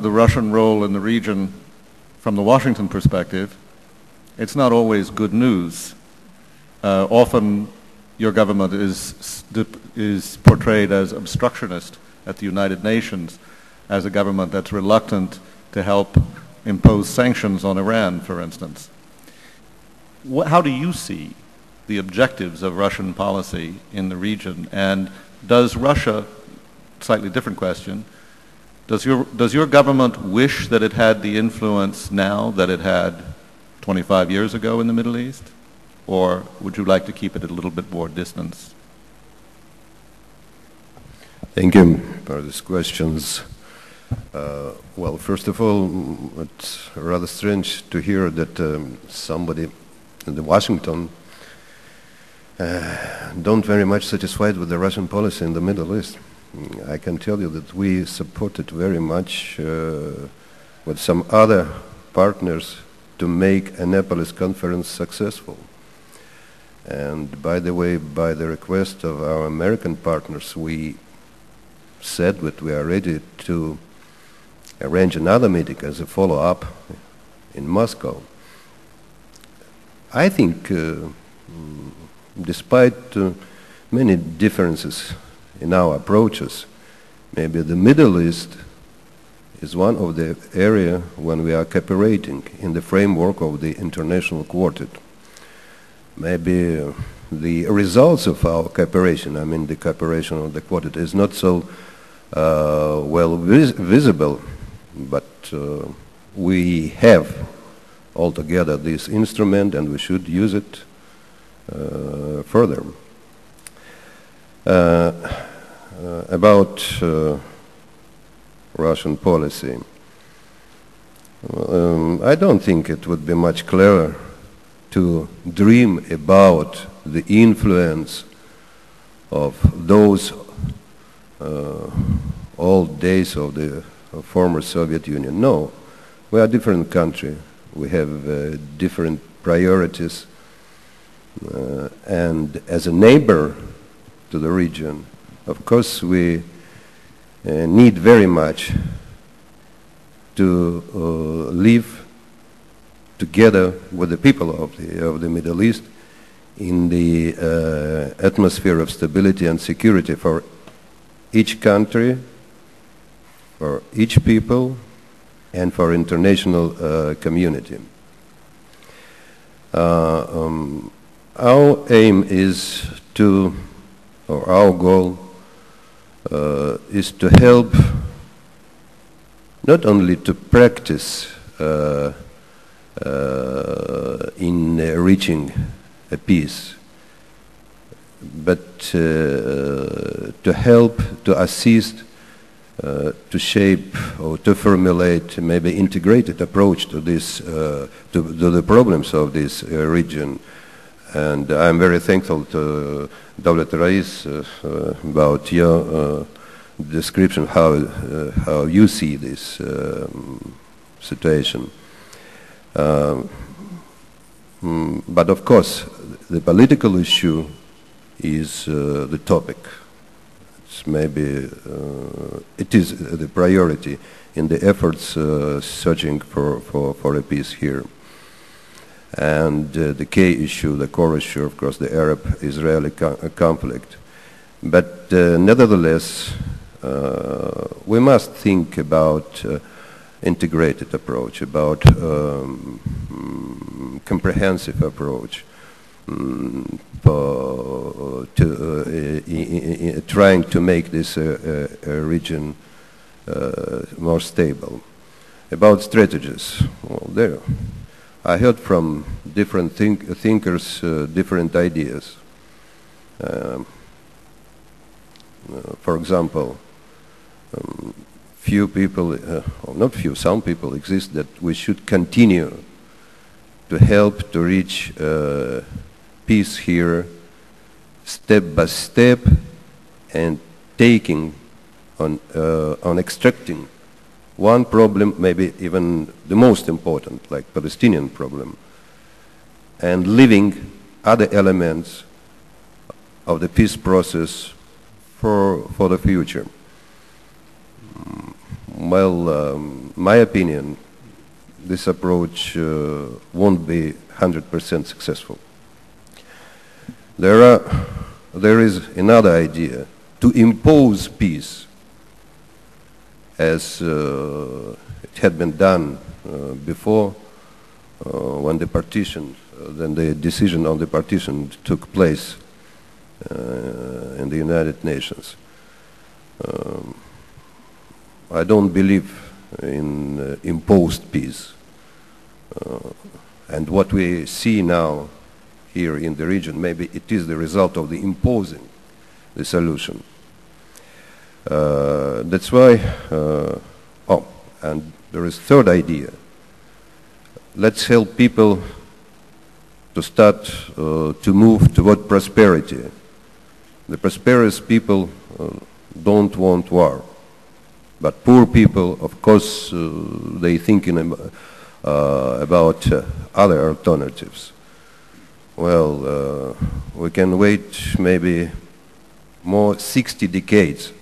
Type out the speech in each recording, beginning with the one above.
the Russian role in the region from the Washington perspective, it's not always good news. Often your government is portrayed as obstructionist at the United Nations, as a government that's reluctant to help impose sanctions on Iran, for instance. How do you see the objectives of Russian policy in the region? And does Russia, slightly different question, does your government wish that it had the influence now that it had 25 years ago in the Middle East? Or would you like to keep it at a little bit more distance? Thank you for these questions. Well, first of all, it's rather strange to hear that somebody in Washington don't very much satisfied with the Russian policy in the Middle East. I can tell you that we supported very much with some other partners to make Annapolis conference successful. And by the way, by the request of our American partners, we said that we are ready to arrange another meeting as a follow-up in Moscow. I think, despite many differences in our approaches, maybe the Middle East is one of the areas when we are cooperating in the framework of the international quartet. Maybe the results of our cooperation, I mean the cooperation of the quartet, is not so well visible, but we have altogether this instrument and we should use it further. About Russian policy, I don't think it would be much clearer to dream about the influence of those old days of the former Soviet Union. No, we are a different country. We have different priorities. And as a neighbor to the region, of course, we need very much to live together with the people of the Middle East in the atmosphere of stability and security for each country, for each people, and for international community. Our aim is to, or our goal is to help not only to practice in reaching a peace, but to help, to assist, to shape or to formulate maybe integrated approach to this, to the problems of this region. And I'm very thankful to Dr. Rais about your description how you see this situation. But of course, the political issue is the topic. It's maybe it is the priority in the efforts searching for a peace here. And the key issue, the core issue, of course, the Arab-Israeli conflict. But nevertheless, we must think about integrated approach, about comprehensive approach, trying to make this region more stable. About strategies, well, I heard from different thinkers different ideas. For example, few people, or not few, some people exist that we should continue to help to reach peace here step by step and taking on extracting one problem, maybe even the most important, like Palestinian problem, and leaving other elements of the peace process for the future. well, my opinion, this approach won't be 100% successful. There is another idea, to impose peace, as it had been done before when the partition, then the decision on the partition took place in the United Nations. I don't believe in imposed peace. And what we see now here in the region, maybe it is the result of the imposing the solution. That's why, and there is third idea. Let's help people to start to move toward prosperity. The prosperous people don't want war. But poor people, of course, they thinking about other alternatives. Well, we can wait maybe more 60 decades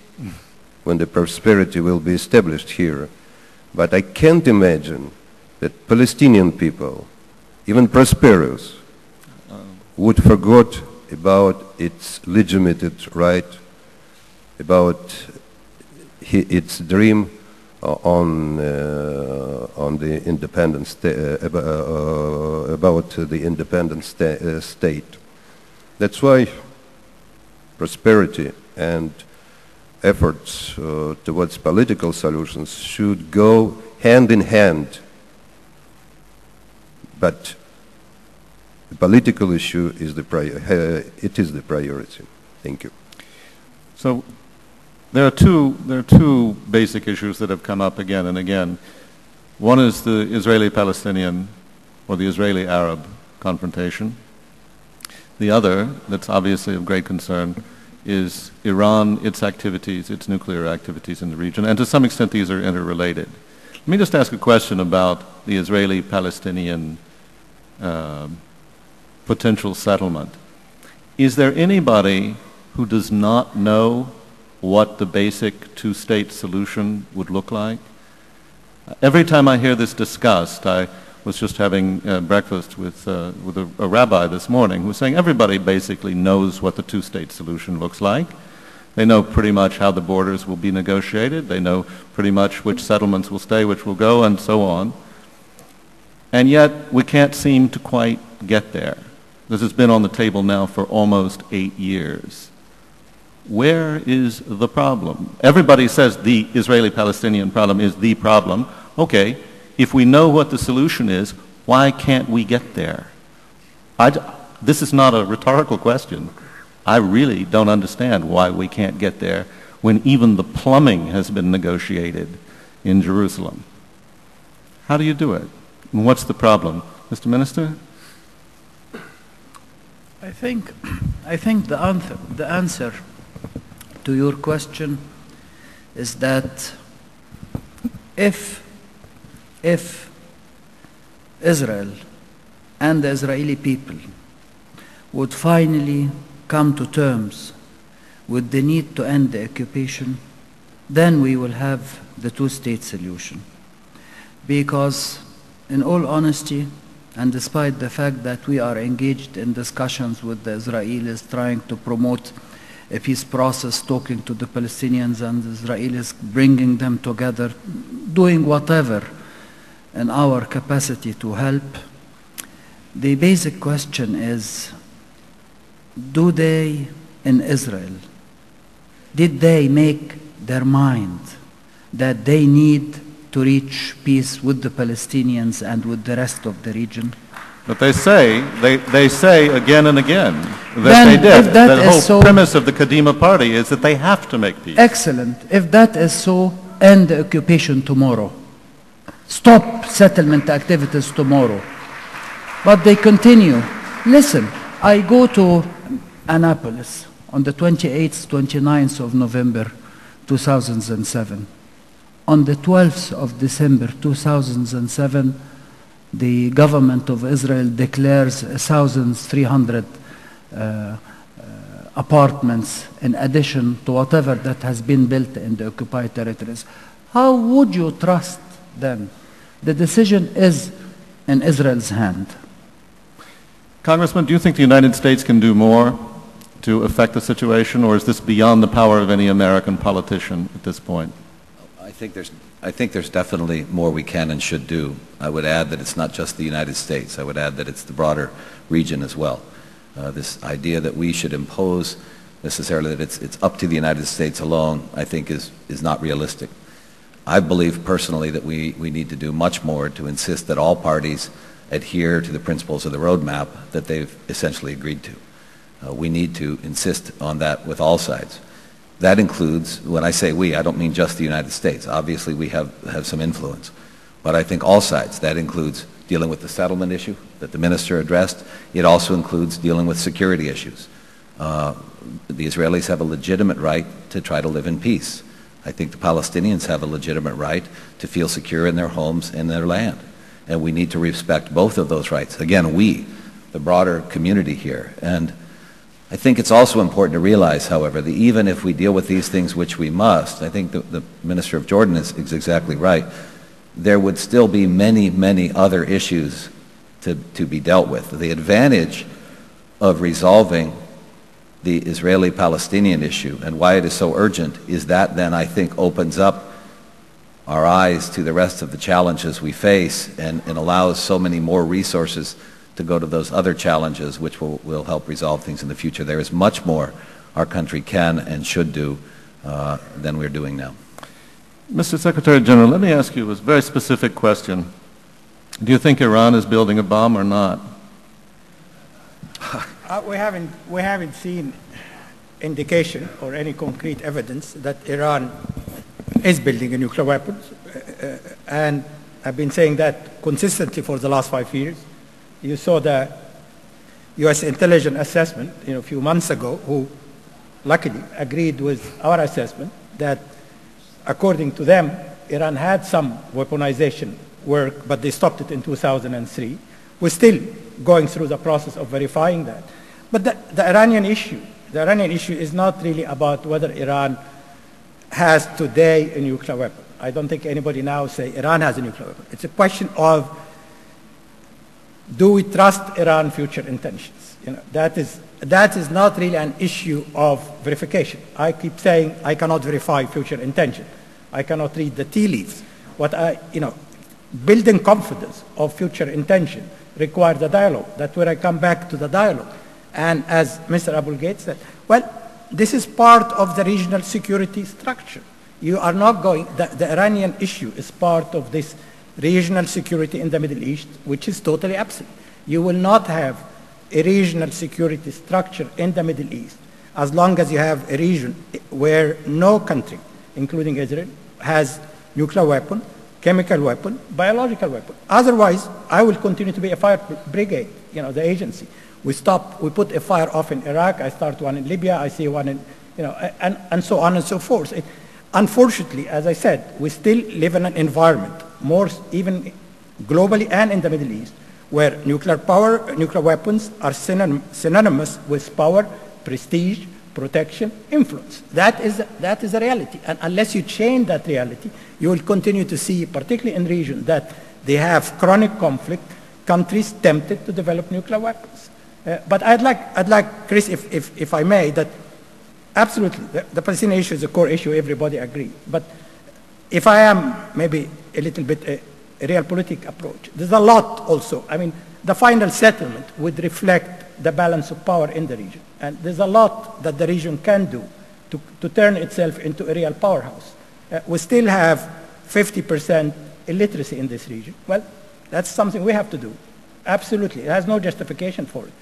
when the prosperity will be established here. But I can't imagine that Palestinian people, even prosperous, would forget about its legitimate right, about its dream on the independence, about the independent state. That's why prosperity and efforts towards political solutions should go hand in hand. But the political issue is the priority. Thank you. So there are two basic issues that have come up again and again. One is the Israeli-Palestinian or the Israeli-Arab confrontation. The other, that's obviously of great concern, is Iran, its activities, its nuclear activities in the region, and to some extent these are interrelated. Let me just ask a question about the Israeli-Palestinian potential settlement. Is there anybody who does not know what the basic two-state solution would look like? Every time I hear this discussed, I was just having breakfast with a rabbi this morning who was saying everybody basically knows what the two-state solution looks like. They know pretty much how the borders will be negotiated. They know pretty much which settlements will stay, which will go, and so on. And yet we can't seem to quite get there. This has been on the table now for almost 8 years. Where is the problem? Everybody says the Israeli-Palestinian problem is the problem. Okay, if we know what the solution is, why can't we get there? This is not a rhetorical question. I really don't understand why we can't get there when even the plumbing has been negotiated in Jerusalem. How do you do it? And what's the problem? Mr. Minister? I think the answer to your question is that if Israel and the Israeli people would finally come to terms with the need to end the occupation, then we will have the two-state solution. Because, in all honesty, and despite the fact that we are engaged in discussions with the Israelis trying to promote a peace process, talking to the Palestinians and the Israelis, bringing them together, doing whatever in our capacity to help, the basic question is, do they, in Israel, did they make their mind that they need to reach peace with the Palestinians and with the rest of the region? But they say again and again that Then they did. if that The is whole so, premise of the Kadima party is that they have to make peace. excellent. If that is so, end the occupation tomorrow. Stop settlement activities tomorrow. But they continue. Listen, I go to Annapolis on the 28th, 29th of November 2007. On the 12th of December 2007, the government of Israel declares 1,300 apartments in addition to whatever that has been built in the occupied territories. how would you trust them? The decision is in Israel's hand. Congressman, do you think the United States can do more to affect the situation, or is this beyond the power of any American politician at this point? I think there's definitely more we can and should do. I would add that it's not just the United States. I would add that it's the broader region as well. This idea that we should impose necessarily that it's up to the United States alone, I think is not realistic. I believe personally that we need to do much more to insist that all parties adhere to the principles of the roadmap that they've essentially agreed to. We need to insist on that with all sides. That includes, when I say we, I don't mean just the United States. Obviously we have some influence. But I think all sides. That includes dealing with the settlement issue that the minister addressed. It also includes dealing with security issues. The Israelis have a legitimate right to try to live in peace. I think the Palestinians have a legitimate right to feel secure in their homes and their land. And we need to respect both of those rights. Again, we, the broader community here. And I think it's also important to realize, however, that even if we deal with these things, which we must, I think the Minister of Jordan is exactly right, there would still be many, many other issues to be dealt with. The advantage of resolving the Israeli-Palestinian issue and why it is so urgent is that then I think opens up our eyes to the rest of the challenges we face and allows so many more resources to go to those other challenges which will help resolve things in the future. There is much more our country can and should do than we're doing now. Mr. Secretary General, let me ask you a very specific question. Do you think Iran is building a bomb or not? We haven't seen indication or any concrete evidence that Iran is building a nuclear weapon, and I've been saying that consistently for the last 5 years. You saw the U.S. intelligence assessment, a few months ago, who luckily agreed with our assessment that, according to them, Iran had some weaponization work, but they stopped it in 2003. We're still going through the process of verifying that. But the Iranian issue is not really about whether Iran has today a nuclear weapon. I don't think anybody now say Iran has a nuclear weapon. It's a question of, do we trust Iran's future intentions? That is not really an issue of verification. I keep saying I cannot verify future intention. I cannot read the tea leaves. Building confidence of future intention requires a dialogue. That's where I come back to the dialogue. And as Mr. Aboul said, well, this is part of the regional security structure. You are not going, the Iranian issue is part of this regional security in the Middle East, which is totally absent. You will not have a regional security structure in the Middle East as long as you have a region where no country, including Israel, has nuclear weapon, chemical weapon, biological weapon. Otherwise, I will continue to be a fire brigade, the agency. We put a fire off in Iraq, I start one in Libya, I see one in, and so on and so forth. Unfortunately, as I said, we still live in an environment, more even globally and in the Middle East, where nuclear weapons are synonymous with power, prestige, protection, influence. That is the reality. And unless you change that reality, you will continue to see, particularly in regions that they have chronic conflict, countries tempted to develop nuclear weapons. But I'd like, Chris, if I may, that absolutely the Palestinian issue is a core issue. Everybody agrees. But if I am maybe a little bit a realpolitik approach, there's a lot also. I mean, the final settlement would reflect the balance of power in the region. And there's a lot that the region can do to turn itself into a real powerhouse. We still have 50% illiteracy in this region. Well, that's something we have to do. Absolutely. It has no justification for it.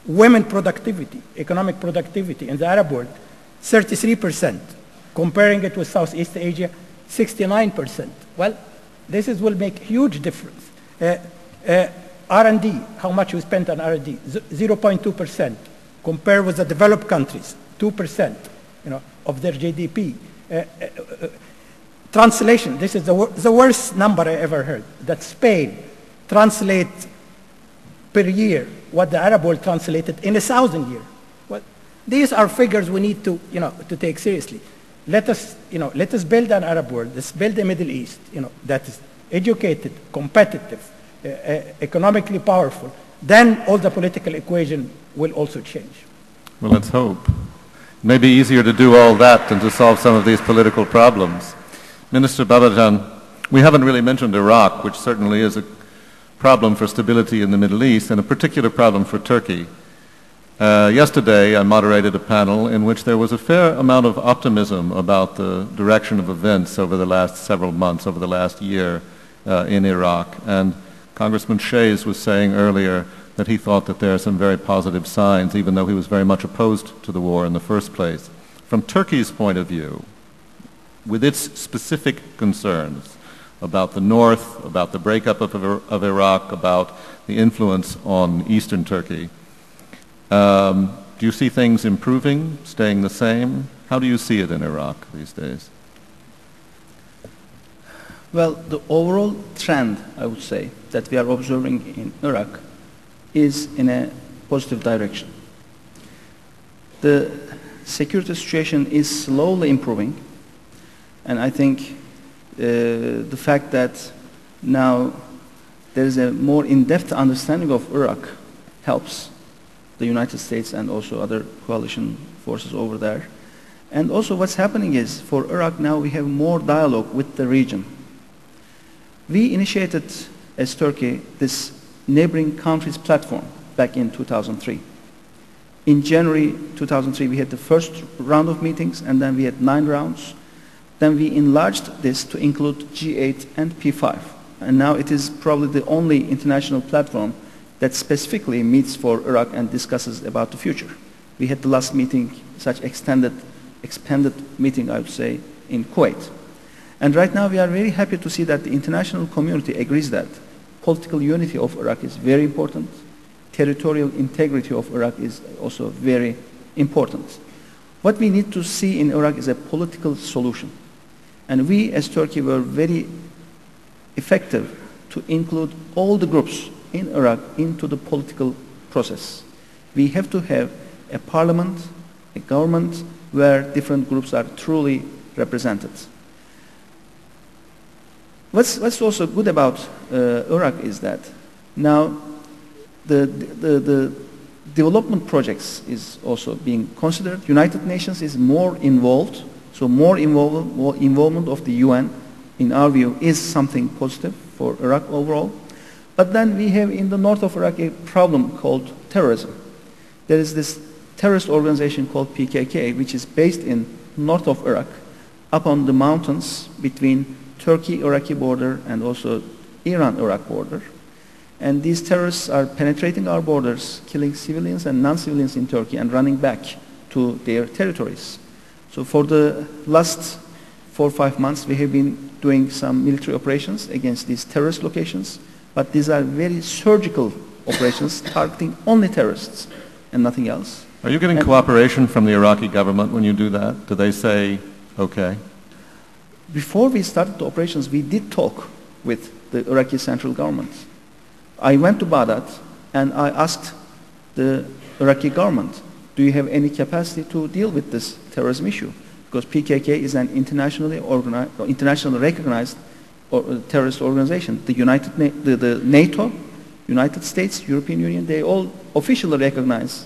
Women productivity, economic productivity in the Arab world, 33%. Comparing it with Southeast Asia, 69%. Well, will make huge difference. R&D, how much we spent on R&D, 0.2%. Compared with the developed countries, 2%, of their GDP. Translation, this is the worst number I ever heard, that Spain translates per year what the Arab world translated in 1,000 years. Well, these are figures we need to take seriously. let us build an Arab world. Let's build a Middle East, that is educated, competitive, economically powerful. Then all the political equation will also change. Well, let's hope. It may be easier to do all that than to solve some of these political problems. Minister Babacan, we haven't really mentioned Iraq, which certainly is a problem for stability in the Middle East and a particular problem for Turkey. Yesterday, I moderated a panel in which there was a fair amount of optimism about the direction of events over the last several months, over the last year in Iraq. And Congressman Shays was saying earlier that he thought that there are some very positive signs, even though he was very much opposed to the war in the first place. From Turkey's point of view, with its specific concerns about the north, about the breakup of Iraq, about the influence on eastern Turkey, do you see things improving, staying the same? How do you see it in Iraq these days? Well, the overall trend, I would say, that we are observing in Iraq is in a positive direction. The security situation is slowly improving, and I think the fact that now there is a more in-depth understanding of Iraq helps the United States and also other coalition forces over there. And also what's happening is, for Iraq now we have more dialogue with the region. We initiated, as Turkey, this neighboring countries platform back in 2003. In January 2003, we had the first round of meetings, and then we had 9 rounds. Then we enlarged this to include G8 and P5. And now it is probably the only international platform that specifically meets for Iraq and discusses about the future. We had the last meeting, such expanded meeting, I would say, in Kuwait. And right now we are very happy to see that the international community agrees that political unity of Iraq is very important. Territorial integrity of Iraq is also very important. What we need to see in Iraq is a political solution. And we, as Turkey, were very effective to include all the groups in Iraq into the political process. We have to have a parliament, a government, where different groups are truly represented. What's also good about Iraq is that now the development projects is also being considered. United Nations is more involved, so more involvement of the UN, in our view, is something positive for Iraq overall. But then we have in the north of Iraq a problem called terrorism. There is this terrorist organization called PKK, which is based in north of Iraq, up on the mountains between Turkey-Iraqi border and also Iran-Iraq border. And these terrorists are penetrating our borders, killing civilians and non-civilians in Turkey and running back to their territories. So for the last 4 or 5 months, we have been doing some military operations against these terrorist locations, but these are very surgical operations targeting only terrorists and nothing else. Are you getting cooperation from the Iraqi government when you do that? Do they say, okay? Before we started the operations, we did talk with the Iraqi central government. I went to Baghdad and I asked the Iraqi government, do you have any capacity to deal with this terrorism issue? Because PKK is an internationally recognized terrorist organization. The NATO, United States, European Union, they all officially recognize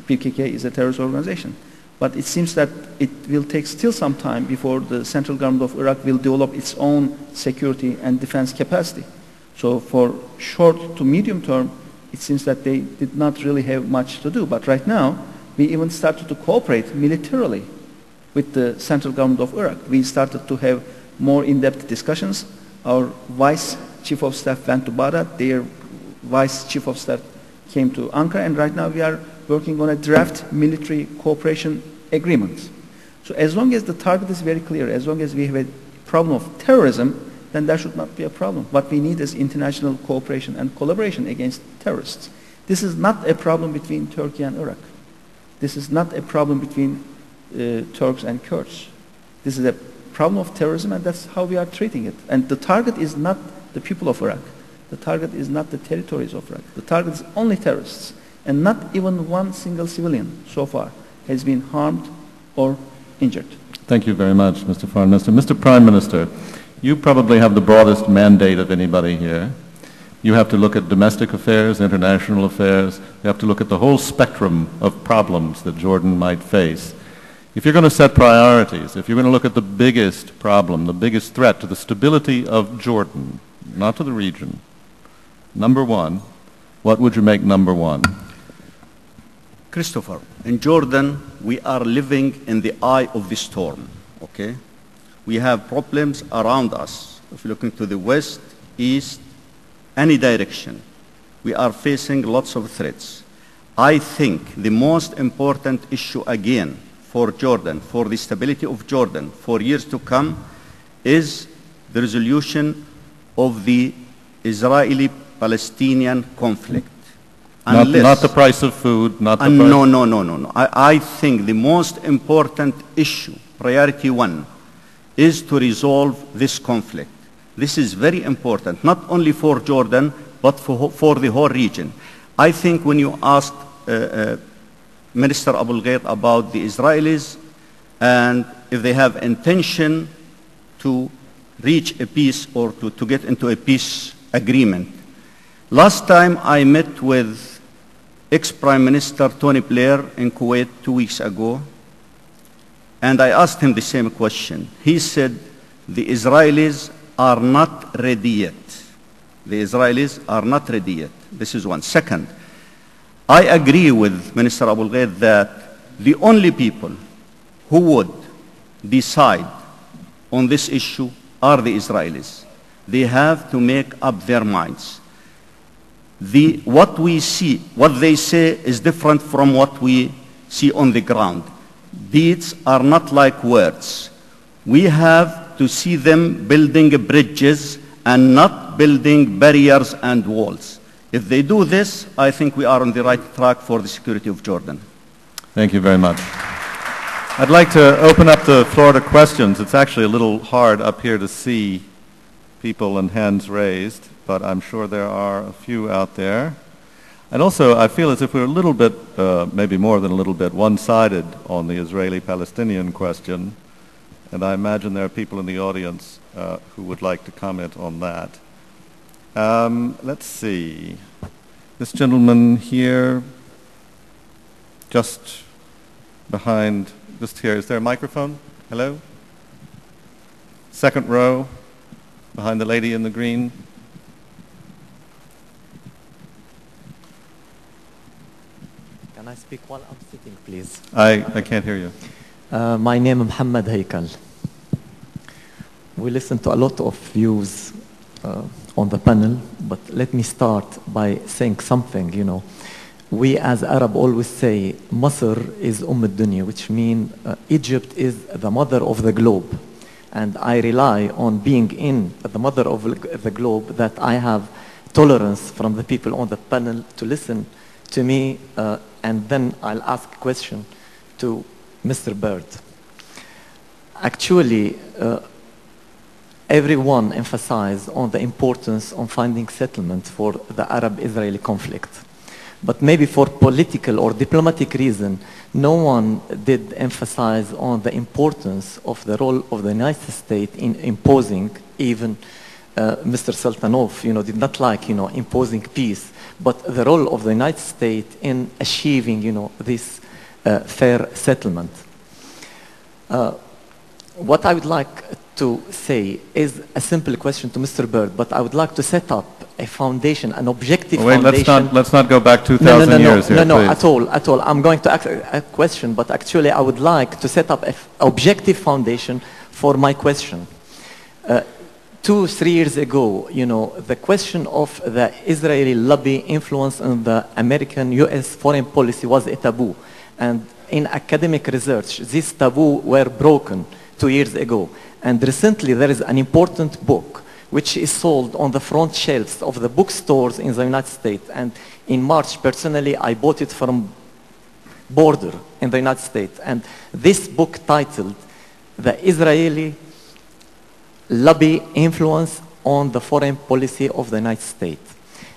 PKK is a terrorist organization. But it seems that it will take still some time before the central government of Iraq will develop its own security and defense capacity. So for short to medium term, it seems that they did not really have much to do. But right now, we even started to cooperate militarily with the central government of Iraq. We started to have more in-depth discussions. Our vice chief of staff went to Baghdad. Their vice chief of staff came to Ankara. And right now we are working on a draft military cooperation agreement. So as long as the target is very clear, as long as we have a problem of terrorism, then there should not be a problem. What we need is international cooperation and collaboration against terrorists. This is not a problem between Turkey and Iraq. This is not a problem between Turks and Kurds. This is a problem of terrorism, and that's how we are treating it. And the target is not the people of Iraq. The target is not the territories of Iraq. The target is only terrorists. And not even one single civilian so far has been harmed or injured. Thank you very much, Mr. Foreign Minister. Mr. Prime Minister, you probably have the broadest mandate of anybody here. You have to look at domestic affairs, international affairs. You have to look at the whole spectrum of problems that Jordan might face. If you're going to set priorities, if you're going to look at the biggest problem, the biggest threat to the stability of Jordan, not to the region, number one, what would you make number one? Christopher, in Jordan, we are living in the eye of the storm, okay? We have problems around us. If you look into the west, east, any direction, we are facing lots of threats. I think the most important issue again for Jordan, for the stability of Jordan for years to come, is the resolution of the Israeli-Palestinian conflict. Not the price of food, not the price... No. I think the most important issue, priority one, is to resolve this conflict. This is very important, not only for Jordan, but for the whole region. I think when you asked Minister Aboul Gheit about the Israelis and if they have intention to reach a peace or to get into a peace agreement. Last time I met with ex-Prime Minister Tony Blair in Kuwait 2 weeks ago, and I asked him the same question. He said, the Israelis are not ready yet. The Israelis are not ready yet. This is one. Second, I agree with Minister Aboul Gheit that the only people who would decide on this issue are the Israelis. They have to make up their minds. What we see, what they say is different from what we see on the ground. Deeds are not like words. We have to see them building bridges and not building barriers and walls. If they do this, I think we are on the right track for the security of Jordan. Thank you very much. I'd like to open up the floor to questions. It's actually a little hard up here to see people and hands raised, but I'm sure there are a few out there. And also, I feel as if we're a little bit, maybe more than a little bit, one-sided on the Israeli-Palestinian question, and I imagine there are people in the audience who would like to comment on that. Let's see. This gentleman here, just behind, just here. Is there a microphone? Hello? Second row, behind the lady in the green. Can I speak while I'm sitting, please? I can't hear you. My name is Mohamed. We listened to a lot of views on the panel, but let me start by saying something, you know. We as Arab always say, Masr is al-Dunya, which means Egypt is the mother of the globe. And I rely on being in the mother of the globe that I have tolerance from the people on the panel to listen to me, and then I'll ask a question to Mr. Baird. Actually, everyone emphasized on the importance of finding settlement for the Arab-Israeli conflict. But maybe for political or diplomatic reason, no one did emphasize on the importance of the role of the United States in imposing, even Mr. Sultanov, you know, did not like, you know, imposing peace, but the role of the United States in achieving, you know, this fair settlement. What I would like to say is a simple question to Mr. Baird, but I would like to set up a foundation, an objective foundation. Let's not go back 2,000 years here, No, please. at all. I'm going to ask a question, but actually I would like to set up an objective foundation for my question. 2-3 years ago, you know, the question of the Israeli lobby influence on the American U.S. foreign policy was a taboo. And in academic research, this taboo were broken 2 years ago. And recently there is an important book which is sold on the front shelves of the bookstores in the United States. And in March, personally, I bought it from Border in the United States. And this book titled, The Israeli Lobby Influence on the Foreign Policy of the United States.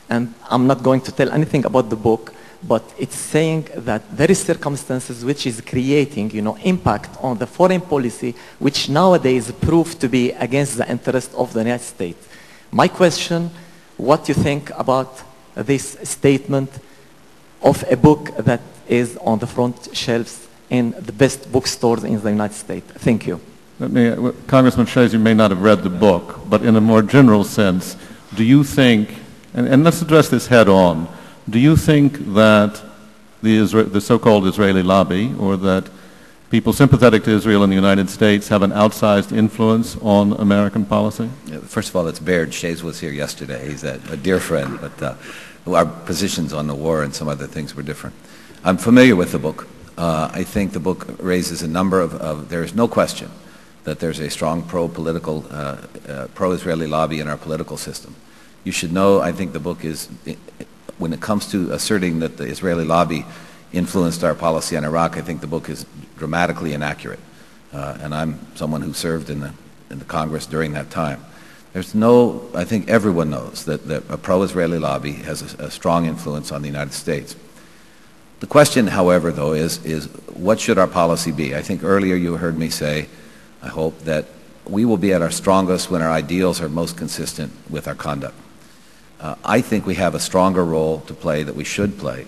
And I'm not going to tell anything about the book, but it's saying that there is circumstances which is creating, impact on the foreign policy, which nowadays prove to be against the interest of the United States. My question, what you think about this statement of a book that is on the front shelves in the best bookstores in the United States? Thank you. Congressman Shays, you may not have read the book, but in a more general sense, do you think, and let's address this head on, do you think that the so-called Israeli lobby, or that people sympathetic to Israel in the United States have an outsized influence on American policy? First of all, it's Baird. Shays was here yesterday. He's a dear friend, but our positions on the war and some other things were different. I'm familiar with the book. I think the book raises a number of there is no question that there's a strong pro-political, pro-Israeli lobby in our political system. You should know, I think the book is, when it comes to asserting that the Israeli lobby influenced our policy on Iraq, I think the book is dramatically inaccurate. And I'm someone who served in the Congress during that time. There's no, I think everyone knows that a pro-Israeli lobby has a strong influence on the United States. The question, however, though, is what should our policy be? I think earlier you heard me say, I hope, that we will be at our strongest when our ideals are most consistent with our conduct. I think we have a stronger role to play that we should play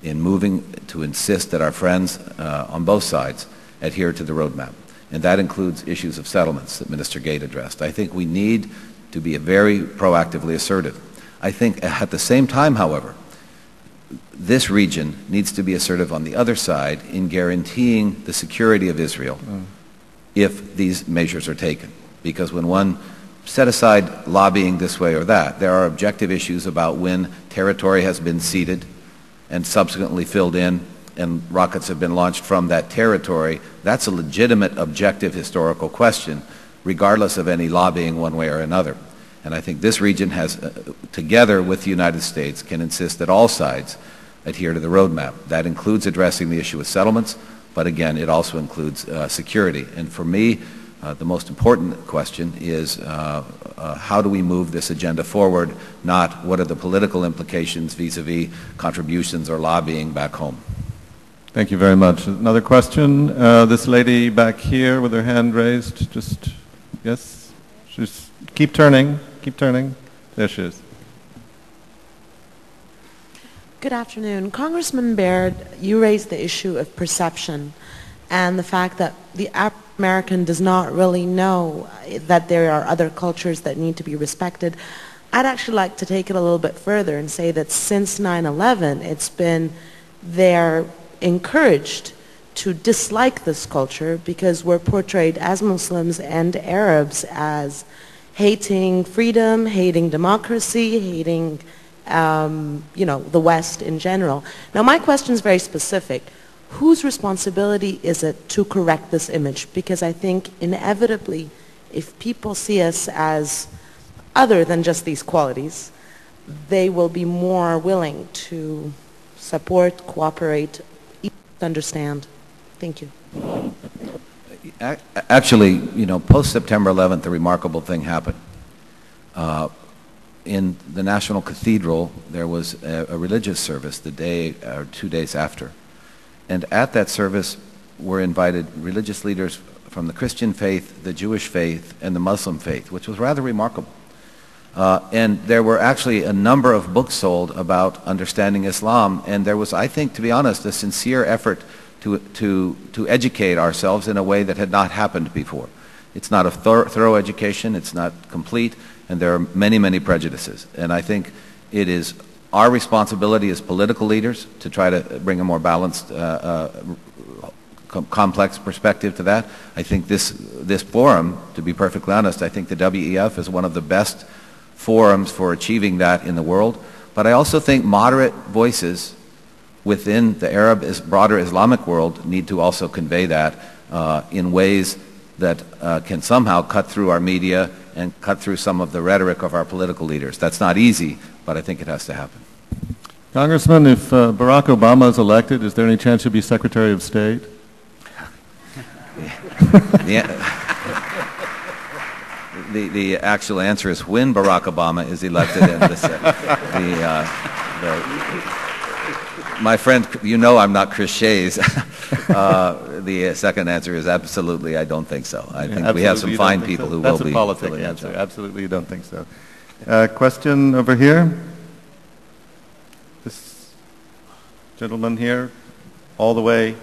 in moving to insist that our friends on both sides adhere to the roadmap. And that includes issues of settlements that Minister Gheit addressed. I think we need to be very proactively assertive. I think at the same time, however, this region needs to be assertive on the other side in guaranteeing the security of Israel if these measures are taken. Because when one set aside lobbying this way or that, there are objective issues about when territory has been ceded and subsequently filled in and rockets have been launched from that territory. That's a legitimate, objective, historical question, regardless of any lobbying one way or another. And I think this region has, together with the United States, can insist that all sides adhere to the roadmap. That includes addressing the issue of settlements, but again, it also includes security. And for me, the most important question is how do we move this agenda forward, not what are the political implications vis-a-vis contributions or lobbying back home. Thank you very much. Another question? This lady back here with her hand raised, just, yes? Just keep turning, keep turning. There she is. Good afternoon. Congressman Baird, you raised the issue of perception and the fact that the American does not really know that there are other cultures that need to be respected. I'd actually like to take it a little bit further and say that since 9/11, it's been they're encouraged to dislike this culture because we're portrayed as Muslims and Arabs as hating freedom, hating democracy, hating the West in general. Now, my question is very specific. Whose responsibility is it to correct this image? Because I think inevitably, if people see us as other than just these qualities, they will be more willing to support, cooperate, understand. Thank you. Actually, post-September 11th, a remarkable thing happened. In the National Cathedral, there was a religious service the day or 2 days after. And at that service were invited religious leaders from the Christian faith, the Jewish faith, and the Muslim faith, which was rather remarkable. And there were actually a number of books sold about understanding Islam, and there was, I think, to be honest, a sincere effort to educate ourselves in a way that had not happened before. It's not a thorough education, it's not complete, and there are many, many prejudices. And I think it is our responsibility as political leaders to try to bring a more balanced, complex perspective to that. I think this forum, to be perfectly honest, I think the WEF is one of the best forums for achieving that in the world. But I also think moderate voices within the Arab, broader Islamic world need to also convey that in ways that can somehow cut through our media and cut through some of the rhetoric of our political leaders. That's not easy, but I think it has to happen. Congressman, if Barack Obama is elected, is there any chance he'll be Secretary of State? The actual answer is when Barack Obama is elected, and My friend, you know I'm not Chris Shays. The second answer is absolutely, I don't think so. I think we have some fine people who will be. That's a politic answer. Absolutely, you don't think so. Question over here. This gentleman here, all the way.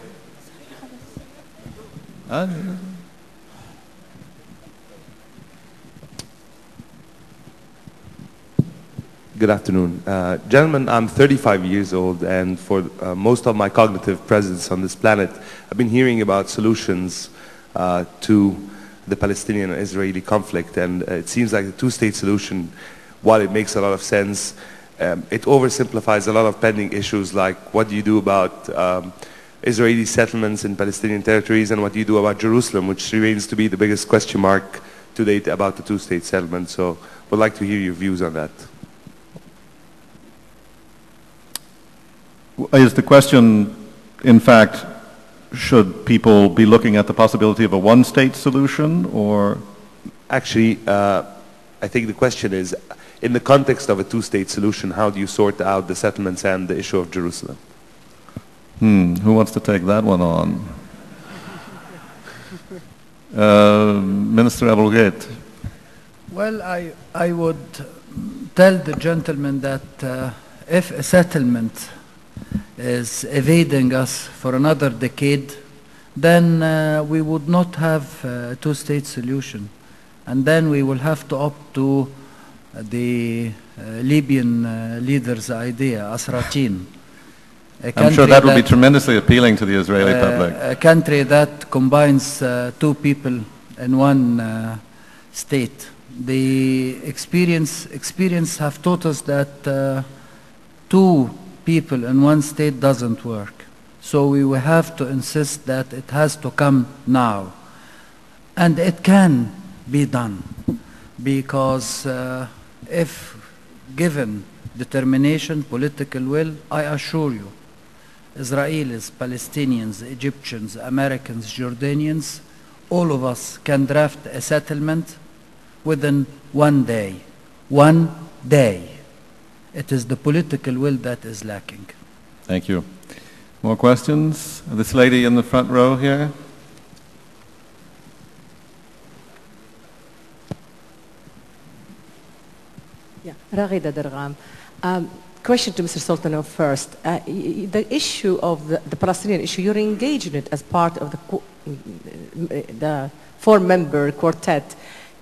Good afternoon. Gentlemen, I'm 35 years old, and for most of my cognitive presence on this planet, I've been hearing about solutions to the Palestinian and Israeli conflict, and it seems like the two-state solution, while it makes a lot of sense, it oversimplifies a lot of pending issues like what do you do about Israeli settlements in Palestinian territories, and what do you do about Jerusalem, which remains to be the biggest question mark to date about the two-state settlement. So would like to hear your views on that. Is the question, in fact, should people be looking at the possibility of a one-state solution, or? Actually, I think the question is, in the context of a two-state solution, how do you sort out the settlements and the issue of Jerusalem? Who wants to take that one on? Minister Aboul Gheit. Well, I would tell the gentleman that if a settlement is evading us for another decade, then we would not have a two-state solution. And then we will have to opt to the Libyan leader's idea, Asratin. I'm sure that would be tremendously appealing to the Israeli public. A country that combines two people in one state. The experience have taught us that two people in one state doesn't work. So we will have to insist that it has to come now. And it can be done, because if given determination, political will, I assure you, Israelis, Palestinians, Egyptians, Americans, Jordanians, all of us can draft a settlement within 1 day. 1 day. It is the political will that is lacking. Thank you. More questions? This lady in the front row here. Yeah, Raghida Dargham. Question to Mr. Sultanov first. The issue of the Palestinian issue, you're engaged in it as part of the four-member quartet.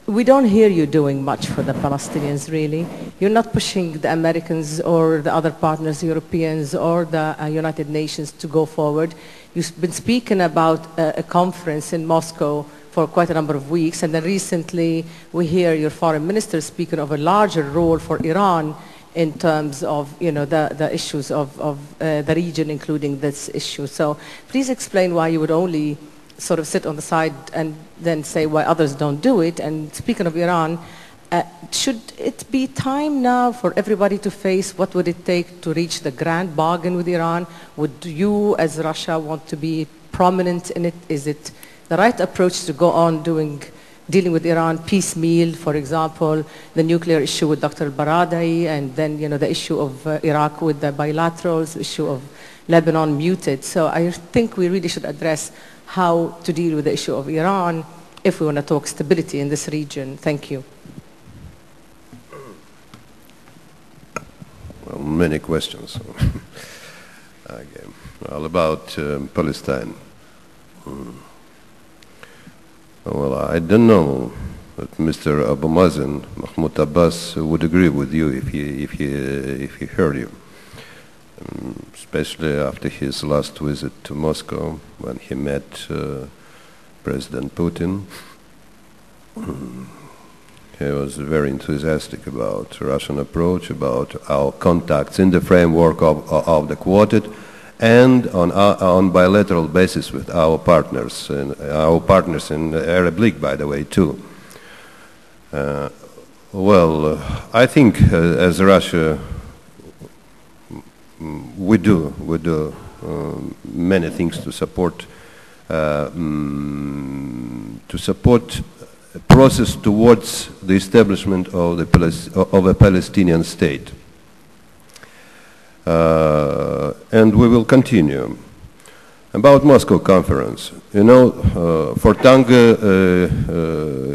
We don't hear you doing much for the Palestinians, really. You're not pushing the Americans or the other partners, Europeans or the United Nations to go forward. You've been speaking about a conference in Moscow for quite a number of weeks, and then recently we hear your foreign minister speaking of a larger role for Iran in terms of, you know, the issues of the region, including this issue. So please explain why you would only sort of sit on the side and then say why others don't do it. And speaking of Iran, should it be time now for everybody to face what would it take to reach the grand bargain with Iran? Would you, as Russia, want to be prominent in it? Is it the right approach to go on dealing with Iran piecemeal, for example, the nuclear issue with Dr. ElBaradei, and then, you know, the issue of Iraq with the bilaterals, the issue of Lebanon muted. So I think we really should address how to deal with the issue of Iran if we want to talk stability in this region. Thank you. Well, many questions. Okay. All about Palestine. Well, I don't know that Mr. Abu Mazen, Mahmoud Abbas, would agree with you if he heard you. Especially after his last visit to Moscow, when he met President Putin. He was very enthusiastic about Russian approach, about our contacts in the framework of the quartet, and on bilateral basis with our partners in the Arab League, by the way, too. Well, I think as Russia, we do many things to support a process towards the establishment of a Palestinian state. And we will continue. About Moscow conference, you know, for tango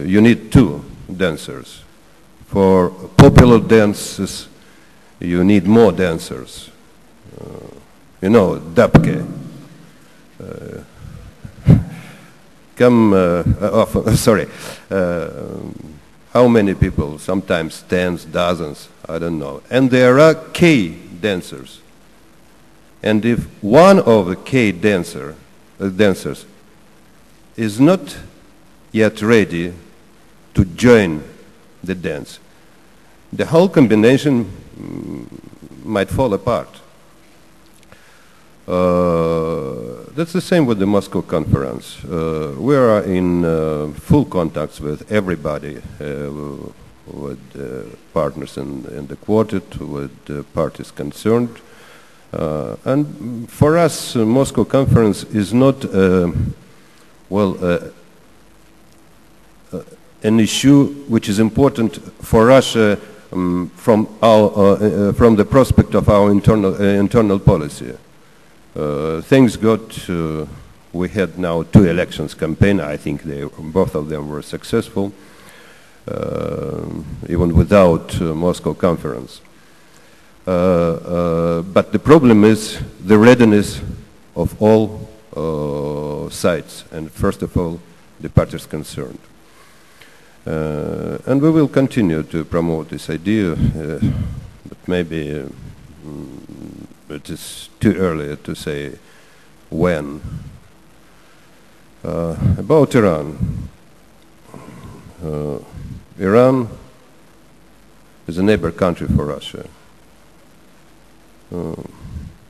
you need 2 dancers. For popular dances you need more dancers. You know, dabke. How many people? Sometimes tens, dozens, I don't know. And there are K dancers. And if one of the K dancers is not yet ready to join the dance, the whole combination might fall apart. That's the same with the Moscow conference. We are in full contacts with everybody, with partners in the quartet, with parties concerned. And for us, Moscow conference is not, an issue which is important for Russia from the prospect of our internal policy. Things got, we had now 2 elections campaign. I think both of them were successful, even without Moscow conference. But the problem is the readiness of all sides, and first of all, the parties concerned. And we will continue to promote this idea, but maybe it is too early to say when. About Iran. Iran is a neighbor country for Russia.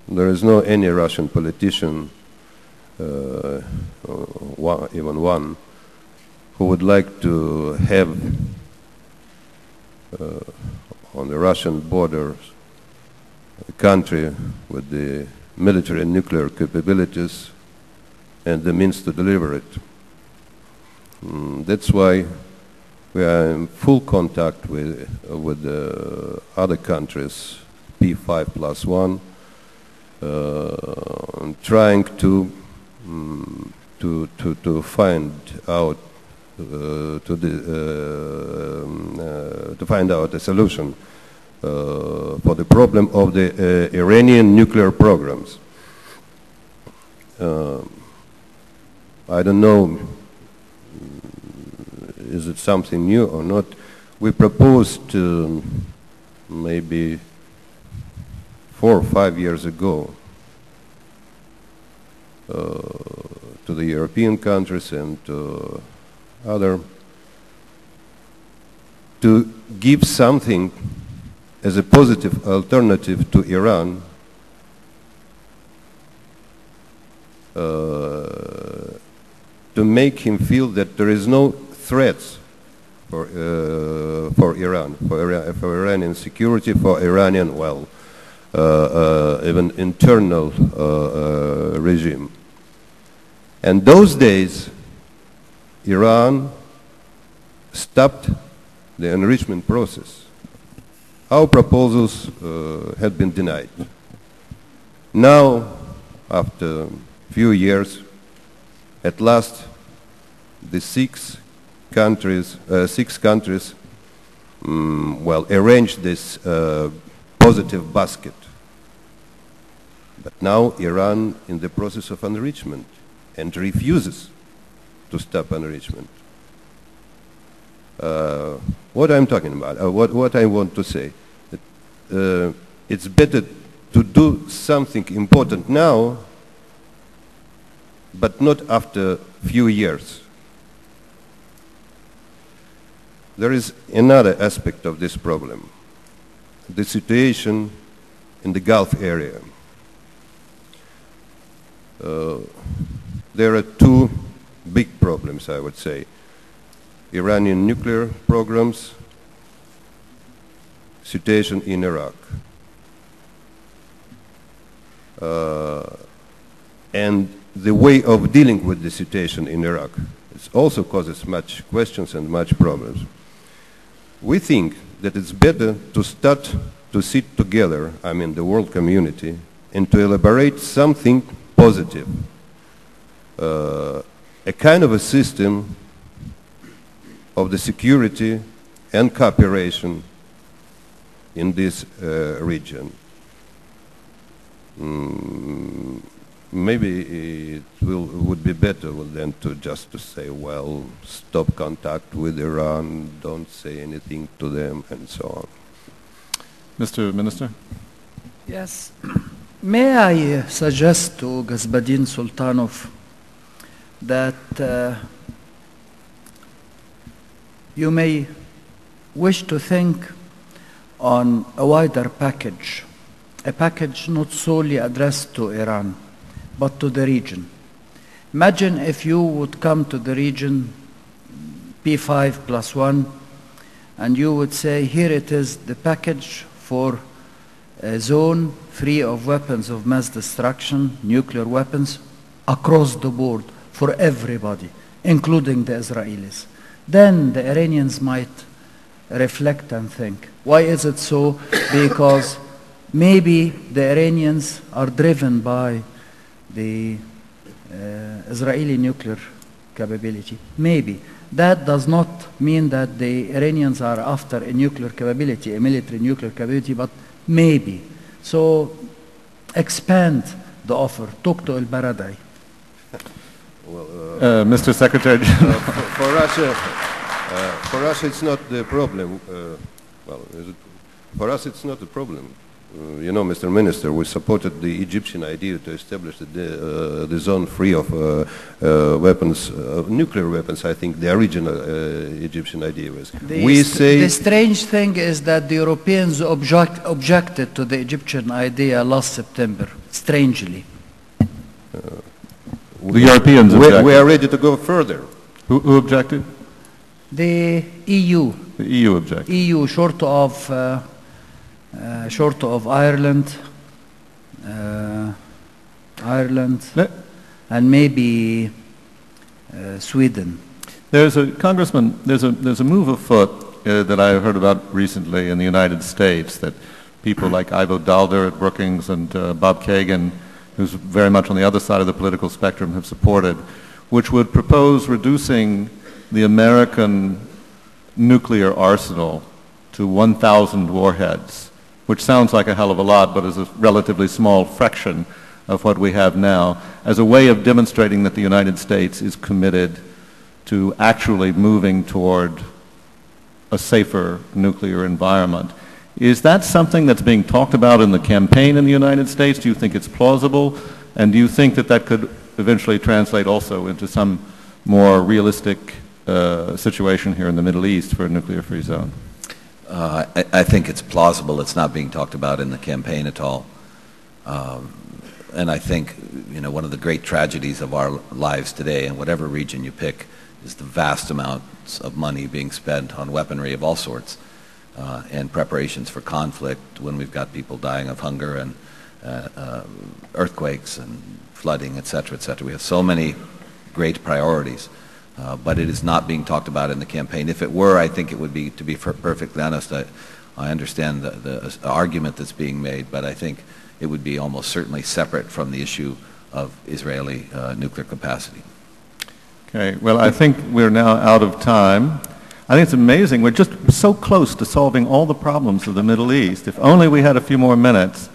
There is no any Russian politician, even one, who would like to have on the Russian borders a country with the military and nuclear capabilities and the means to deliver it. That's why we are in full contact with other countries, P5+1, trying to find out to find out a solution for the problem of the Iranian nuclear programs. I don't know, is it something new or not? We proposed maybe 4 or 5 years ago to the European countries and to other to give something as a positive alternative to Iran to make him feel that there is no threats for Iran, for Iranian security, for Iranian, even internal regime. And those days, Iran stopped the enrichment process. Our proposals had been denied. Now, after a few years, at last, the six countries arranged this positive basket. But now Iran in the process of enrichment and refuses to stop enrichment. What I'm talking about, what I want to say, it's better to do something important now, but not after a few years. There is another aspect of this problem, the situation in the Gulf area. There are two big problems, I would say. Iranian nuclear programs, situation in Iraq. And the way of dealing with the situation in Iraq. It also causes much questions and much problems. We think that it's better to start to sit together, I mean the world community, and to elaborate something positive, a kind of a system of the security and cooperation in this region. Maybe it would be better than to just to say, well, stop contact with Iran, don't say anything to them, and so on. Mr. Minister? Yes. May I suggest to Ghazbadin Sultanov that you may wish to think on a wider package, a package not solely addressed to Iran, but to the region. Imagine if you would come to the region, P5+1, and you would say, here it is, the package for a zone free of weapons of mass destruction, nuclear weapons, across the board for everybody, including the Israelis. Then the Iranians might reflect and think, why is it so? Because maybe the Iranians are driven by the Israeli nuclear capability. Maybe. That does not mean that the Iranians are after a nuclear capability, a military nuclear capability, but maybe. So expand the offer. Talk to ElBaradei. Well, Mr. Secretary. For us, it's not the problem. For us, it's not a problem. You know, Mr. Minister, we supported the Egyptian idea to establish the zone free of weapons, nuclear weapons. I think the original Egyptian idea was. The strange thing is that the Europeans objected to the Egyptian idea last September, strangely. The Europeans objected. We are ready to go further. Who objected? The EU. The EU objected. EU, short of Ireland, and maybe Sweden. Congressman, there's a move afoot that I heard about recently in the United States that people like Ivo Dalder at Brookings and Bob Kagan, who's very much on the other side of the political spectrum, have supported, which would propose reducing the American nuclear arsenal to 1,000 warheads, which sounds like a hell of a lot, but is a relatively small fraction of what we have now, as a way of demonstrating that the United States is committed to actually moving toward a safer nuclear environment. Is that something that's being talked about in the campaign in the United States? Do you think it's plausible? And do you think that that could eventually translate also into some more realistic situation here in the Middle East for a nuclear-free zone? I think it's plausible. It's not being talked about in the campaign at all. And I think, you know, one of the great tragedies of our lives today, in whatever region you pick, is the vast amounts of money being spent on weaponry of all sorts and preparations for conflict when we've got people dying of hunger and earthquakes and flooding, et cetera, et cetera. We have so many great priorities. But it is not being talked about in the campaign. If it were, I think it would be, to be perfectly honest, I understand the argument that's being made, but I think it would be almost certainly separate from the issue of Israeli nuclear capacity. Okay, well, I think we're now out of time. I think it's amazing. We're just so close to solving all the problems of the Middle East. If only we had a few more minutes,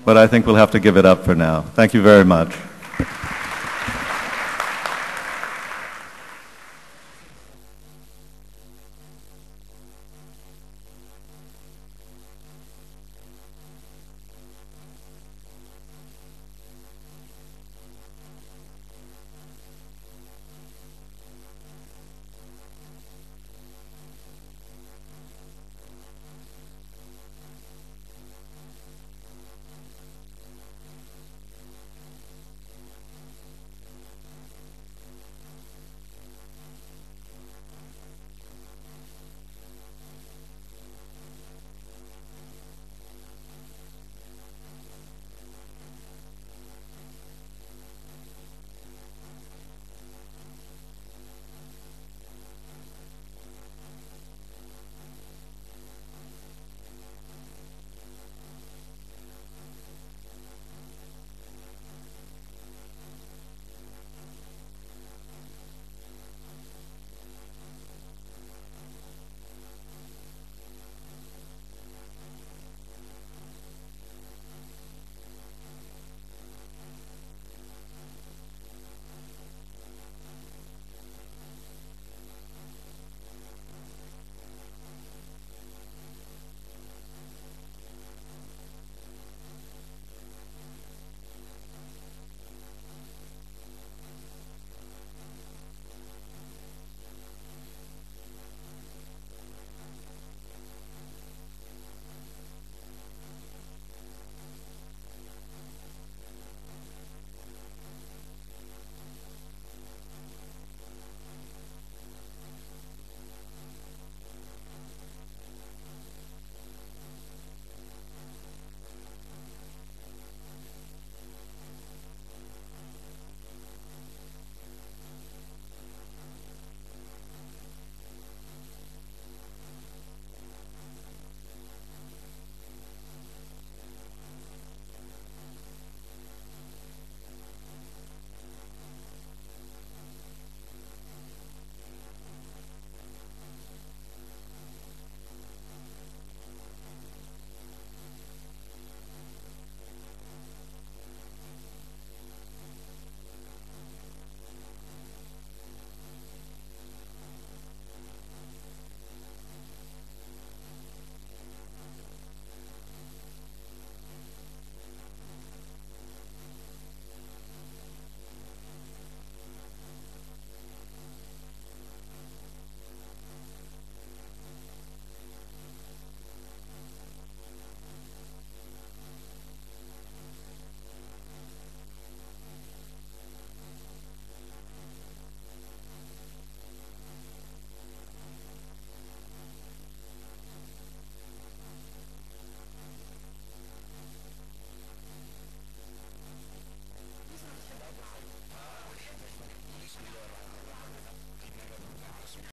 but I think we'll have to give it up for now. Thank you very much.